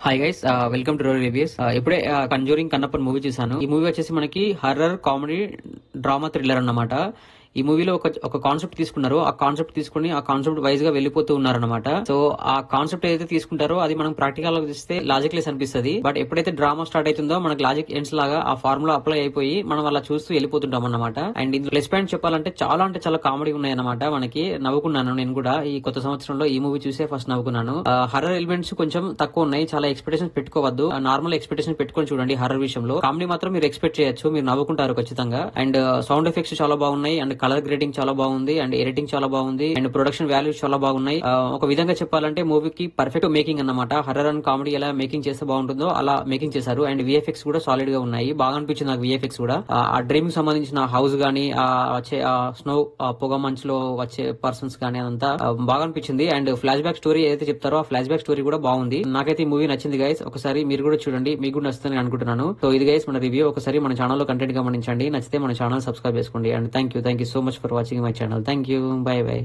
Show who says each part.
Speaker 1: Hi guys, welcome to road reviews. ఇప్పుడే conjuring Kannappan movie చూసాను. ఈ మూవీ వచ్చేసి మనకి హర్రర్ కామెడీ డ్రామా థ్రిల్లర్ అన్నమాట. ఈ మూవీలో ఒక కాన్సెప్ట్ తీసుకున్నారు. ఆ కాన్సెప్ట్ తీసుకుని ఆ కాన్సెప్ట్ వైజ్ గా వెళ్ళిపోతూ ఉన్నారన్నమాట. సో ఆ కాన్సెప్ట్ ఏదైతే తీసుకుంటారో అది మనం ప్రాక్టికల్ గా చూస్తే లాజిక్ లెస్ అనిపిస్తుంది. బట్ ఎప్పుడైతే డ్రామా స్టార్ట్ అవుతుందో మనకి లాజిక్ ఎండ్స్ లాగా ఆ ఫార్ములా అప్లై అయిపోయి మనం అలా చూస్తూ వెళ్ళిపోతుంటాం అన్నమాట. అండ్ ఇందులో ప్లస్ పాయింట్ చెప్పాలంటే అంటే చాలా కామెడీ ఉన్నాయి అన్నమాట. మనకి నవ్వుకున్నాను నేను కూడా ఈ కొత్త సంవత్సరంలో ఈ మూవీ చూసే ఫస్ట్ నవ్వుకున్నాను. హర్రర్ ఎలిమెంట్స్ కొంచెం తక్కువ ఉన్నాయి. చాలా ఎక్స్పెక్టేషన్ పెట్టుకోవద్దు. నార్మల్ ఎక్స్పెక్టేషన్ పెట్టుకొని చూడండి. హర్రర్ విషయంలో కామెడీ మాత్రం మీరు ఎక్స్పెక్ట్ చేయొచ్చు, మీరు నవ్వుకుంటారు ఖచ్చితంగా. అండ్ సౌండ్ ఎఫెక్ట్స్ చాలా బాగున్నాయి. అండ్ కలర్ గ్రేడింగ్ చాలా బాగుంది. అండ్ ఎడిటింగ్ చాలా బాగుంది. అండ్ ప్రొడక్షన్ వాల్యూస్ చాలా బాగున్నాయి. ఒక విధంగా చెప్పాలంటే మూవీకి పర్ఫెక్ట్ మేకింగ్ అన్నమాట. హర్రర్ అండ్ కామెడీ ఎలా మేకింగ్ చేస్తే బాగుంటుందో అలా మేకింగ్ చేశారు. అండ్ విఎఫ్ఎక్స్ కూడా సాలిడ్ గా ఉన్నాయి. బాగా అనిపించింది నాకు విఎఫ్ఎక్స్ కూడా. ఆ డ్రీమ్ కి సంబంధించిన హౌస్ గానీ, వచ్చే స్నో పొగ మంచులో వచ్చే పర్సన్స్ గానీ అదంతా బాగా అనిపించింది. అండ్ ఫ్లాష్ బ్యాక్ స్టోరీ ఏదైతే చెప్తారో ఆ ఫ్లాష్ బ్యాక్ స్టోరీ కూడా బాగుంది. నాకైతే ఈ మూవీ నచ్చింది గైస్. ఒకసారి మీరు కూడా చూడండి, మీకు కూడా నచ్చుతుందని అనుకుంటున్నాను. సో ఇది గైస్ మన రివ్యూ. ఒకసారి మన ఛానల్ లో కంటెంట్ గమనించండి. నచ్చితే మన ఛానల్ సబ్స్క్రైబ్ చేసుకోండి. And thank you so much for watching my channel. Thank you. By by.